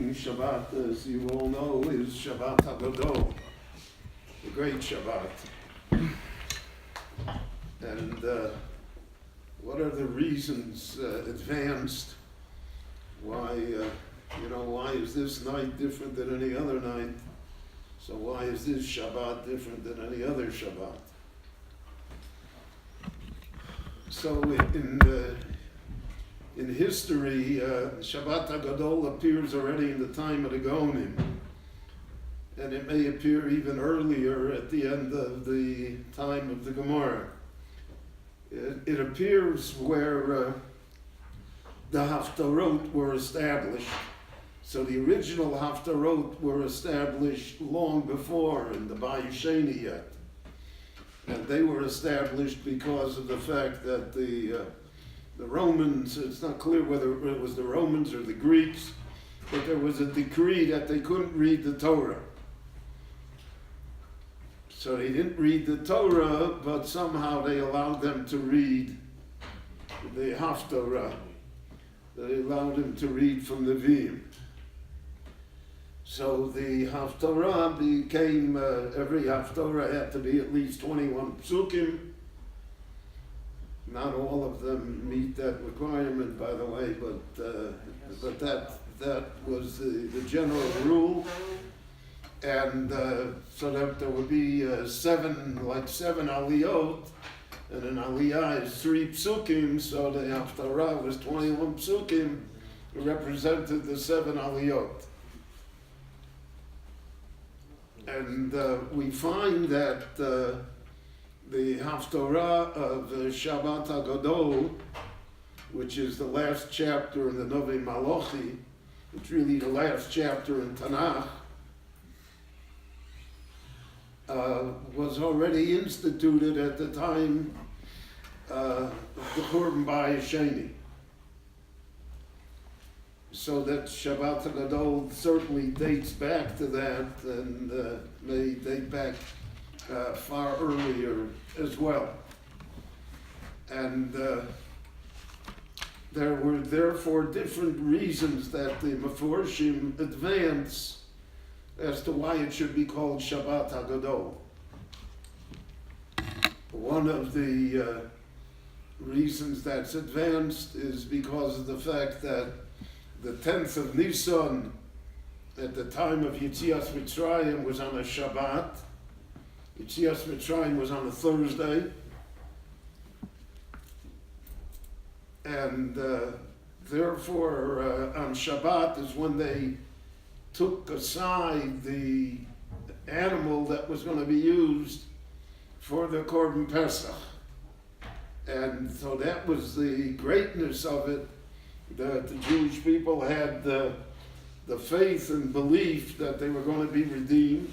Shabbat, as you all know, is Shabbat ha-gadol, the great Shabbat. And what are the reasons advanced? Why is this night different than any other night? So why is this Shabbat different than any other Shabbat? So in history, Shabbat ha-gadol appears already in the time of the Gaonim, and it may appear even earlier at the end of the time of the Gemara. It appears where the haftarot were established. So the original haftarot were established long before in the Bayis Sheni yet. And they were established because of the fact that the Romans, it's not clear whether it was the Romans or the Greeks, but there was a decree that they couldn't read the Torah. So they didn't read the Torah, but somehow they allowed them to read the Haftarah. They allowed them to read from the Nevi'im. So the Haftarah became, every Haftarah had to be at least 21 psukim. Not all of them meet that requirement, by the way, but that was the general rule. And so that there would be seven aliyot, and an aliyah is 3 psukim, so the haftarah was 21 psukim, represented the 7 aliyot. And we find that the haftarah of Shabbat ha-gadol, which is the last chapter in the Novi Malachi, it's really the last chapter in Tanakh, was already instituted at the time of the Churban Bayis Sheni. So that Shabbat ha-gadol certainly dates back to that, and may date back far earlier as well. And there were therefore different reasons that the Meforshim advance as to why it should be called Shabbat ha-gadol. One of the reasons that's advanced is because of the fact that the 10th of Nisan at the time of Yetzias Mitzrayim was on a Shabbat. Yetzias Mitzrayim was on a Thursday. And therefore on Shabbat is when they took aside the animal that was going to be used for the Korban Pesach. And so that was the greatness of it, that the Jewish people had the faith and belief that they were going to be redeemed,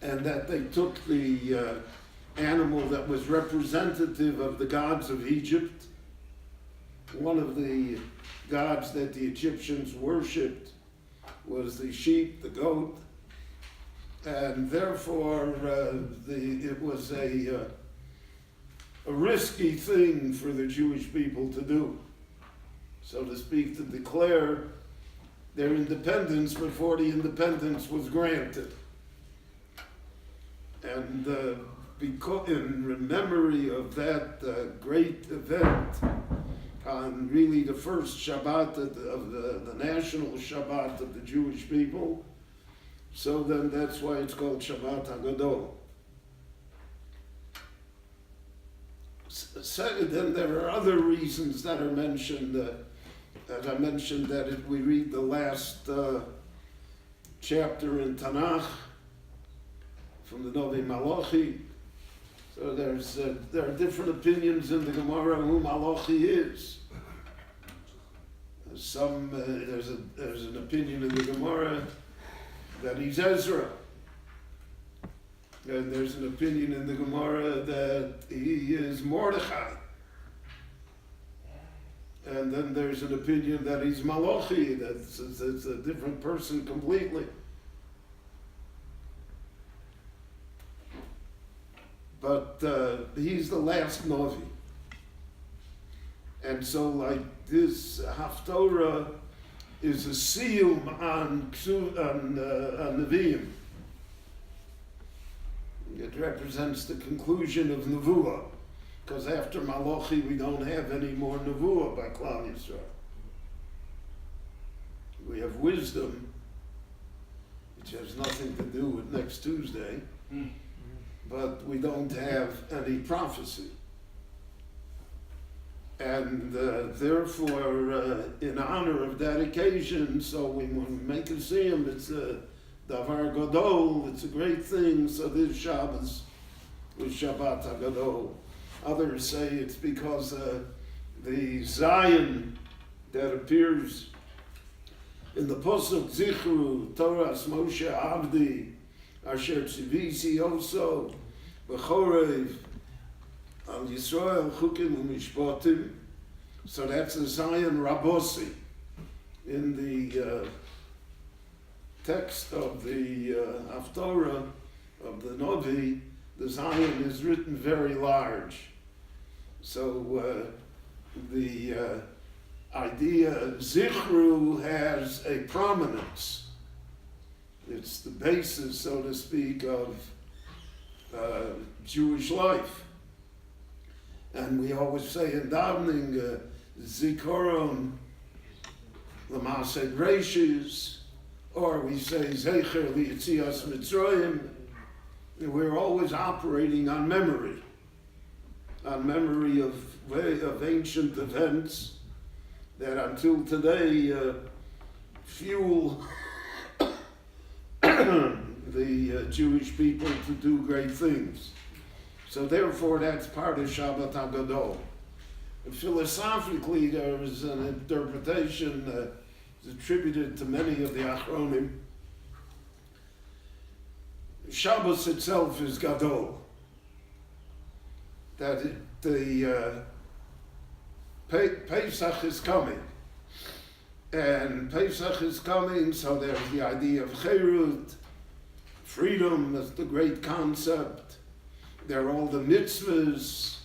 and that they took the animal that was representative of the gods of Egypt. One of the gods that the Egyptians worshipped was the sheep, the goat, and therefore it was a risky thing for the Jewish people to do, so to speak, to declare their independence before the independence was granted. And because in memory of that great event, on really the first Shabbat of the national Shabbat of the Jewish people, so then that's why it's called Shabbat ha-gadol. Then there are other reasons that are mentioned. As I mentioned, that we read the last chapter in Tanakh from the Novi Malachi. So there are different opinions in the Gemara who Malachi is. There's an opinion in the Gemara that he's Ezra. And there's an opinion in the Gemara that he is Mordechai. And then there's an opinion that he's Malachi, that's a different person completely. But he's the last Novi. And so like this Haftorah is a siyum on Nevi'im. It represents the conclusion of Nevuah, because after Malachi we don't have any more Nevuah by Klal Yisrael. We have wisdom, which has nothing to do with next Tuesday, but we don't have any prophecy. And therefore, in honor of that occasion, so we want to make a siyum, it's a davar gadol, it's a great thing, so this Shabbos was Shabbat ha-gadol. Others say it's because the Zion that appears in the Pasuk Zichru, Toras Moshe Avdi, Asher Tzivisi Oso, B'chorev, Al Yisrael Chukim U'Mishpatim. So that's a Zion Rabosi. In the text of the Haftorah of the Novi, the Zion is written very large. So the idea Zichru has a prominence. It's the basis, so to speak, of Jewish life. And we always say in davening, Zikaron L'Maaseh Reishis, or we say Zecher L'Yetzias Mitzrayim. We're always operating on memory of ancient events that until today fuel the Jewish people to do great things. So therefore that's part of Shabbat ha-gadol. Philosophically there is an interpretation attributed to many of the Achronim. Shabbos itself is gadol. That the Pesach is coming. And Pesach is coming, so there's the idea of Cherut, freedom is the great concept. There are all the mitzvahs.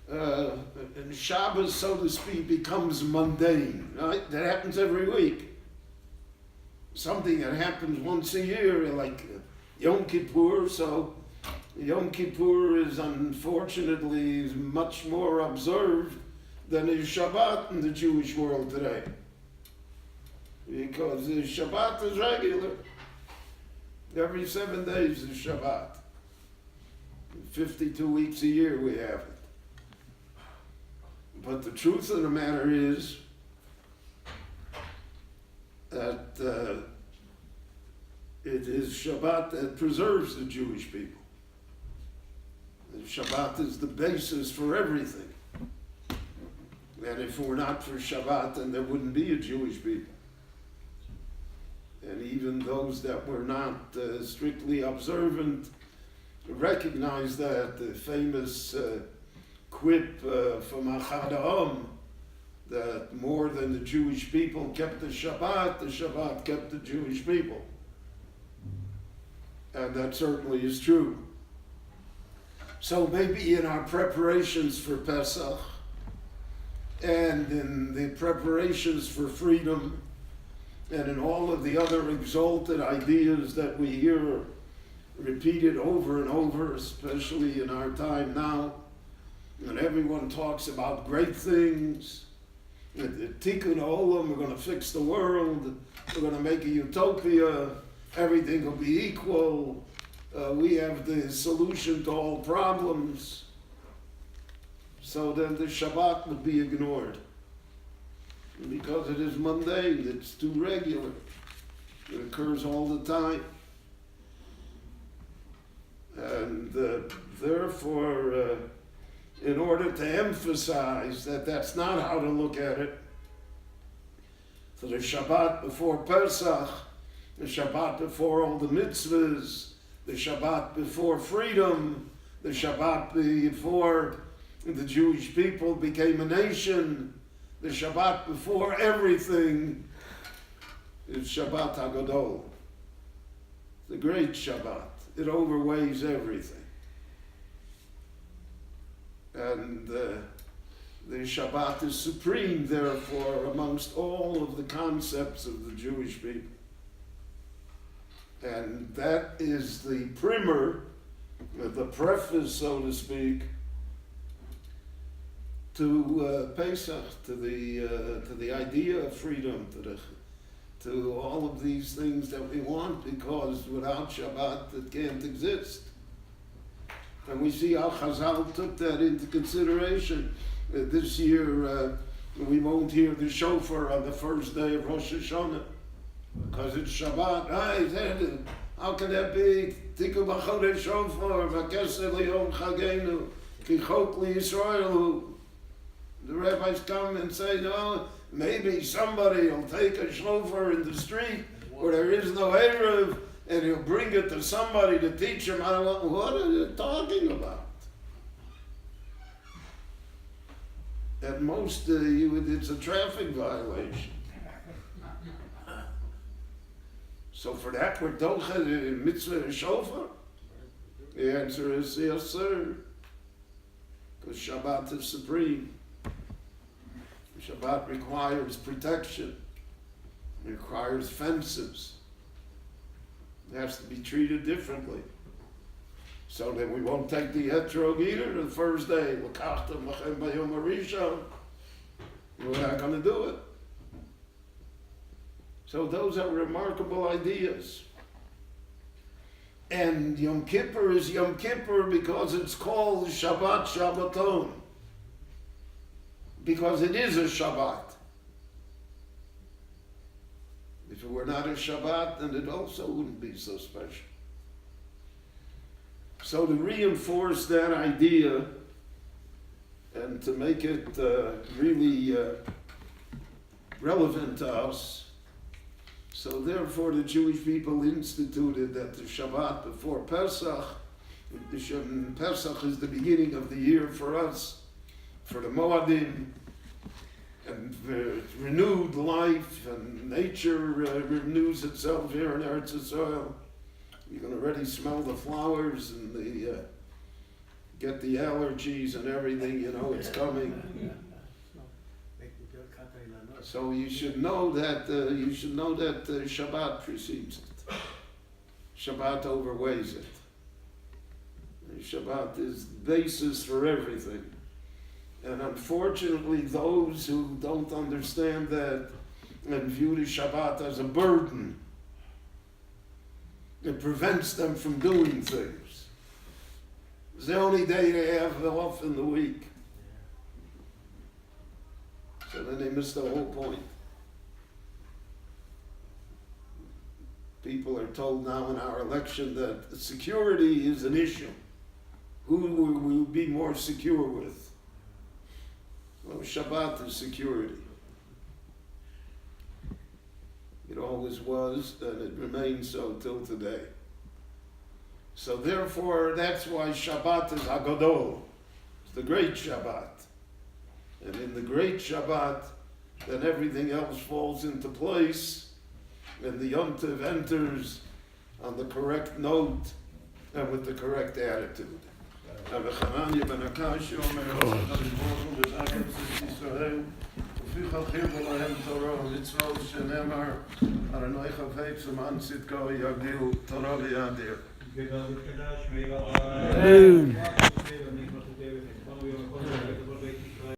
And Shabbos, so to speak, becomes mundane, right? That happens every week. Something that happens once a year, like Yom Kippur, so Yom Kippur is unfortunately much more observed than is Shabbat in the Jewish world today. Because the Shabbat is regular. Every 7 days is Shabbat. 52 weeks a year we have it. But the truth of the matter is that it is Shabbat that preserves the Jewish people. And Shabbat is the basis for everything. And if it were not for Shabbat, then there wouldn't be a Jewish people. And even those that were not strictly observant recognize that. The famous quip from ha-gadol, that more than the Jewish people kept the Shabbat kept the Jewish people. And that certainly is true. So maybe in our preparations for Pesach and in the preparations for freedom and in all of the other exalted ideas that we hear repeated over and over, especially in our time now, and everyone talks about great things, Tikkun Olam, we're going to fix the world, we're going to make a utopia, everything will be equal, we have the solution to all problems. So then the Shabbat would be ignored. Because it is mundane, it's too regular. It occurs all the time. And therefore, in order to emphasize that that's not how to look at it, so the Shabbat before Pesach, the Shabbat before all the mitzvahs, the Shabbat before freedom, the Shabbat before the Jewish people became a nation, the Shabbat before everything is Shabbat ha-gadol. The great Shabbat. It overweighs everything. And The Shabbat is supreme, therefore, amongst all of the concepts of the Jewish people. And that is the primer, the preface, so to speak, to Pesach, to the idea of freedom, to all of these things that we want, because without Shabbat it can't exist. And we see how Chazal took that into consideration. This year we won't hear the shofar on the first day of Rosh Hashanah, because it's Shabbat. How can that be? Tiku b'chodesh shofar, v'kesed liyom chagenu, ki chok liYisraelu. The rabbis come and say, no, maybe somebody will take a shofar in the street where there is no Erev, and he'll bring it to somebody to teach him. I don't know, what are you talking about? At most, it's a traffic violation. So for that, we're doche mitzvah shofar? The answer is yes, sir. Because Shabbat is supreme. Shabbat requires protection. It requires fences. It has to be treated differently. So that we won't take the etrog either the first day. We're not going to do it. So those are remarkable ideas. And Yom Kippur is Yom Kippur because it's called Shabbat Shabbaton. Because it is a Shabbat. If it were not a Shabbat, then it also wouldn't be so special. So to reinforce that idea and to make it really relevant to us, so therefore the Jewish people instituted that the Shabbat before Pesach, Pesach is the beginning of the year for us, for the Moadim, and renewed life, and nature renews itself here in Eretz Yisrael. You can already smell the flowers and get the allergies and everything, it's coming. So you should know that Shabbat precedes it. Shabbat overweighs it. Shabbat is the basis for everything. And unfortunately, those who don't understand that and view the Shabbat as a burden, it prevents them from doing things. It's the only day they have off in the week. So then they miss the whole point. People are told now in our election that security is an issue. Who will we be more secure with? Well, Shabbat is security. It always was, and it remains so till today. So therefore, that's why Shabbat is ha-gadol. It's the great Shabbat. And in the great Shabbat, then everything else falls into place, and the Yom Tov enters on the correct note and with the correct attitude. וחנניה בן הקש אומר, הקדוש ברוך הוא בזכר בסיס ישראל, ופיך חיבו להם תורה ומצוות שנאמר, אדוני חפץ למען צדקו יגדיל תורה ויאדיר. אמן.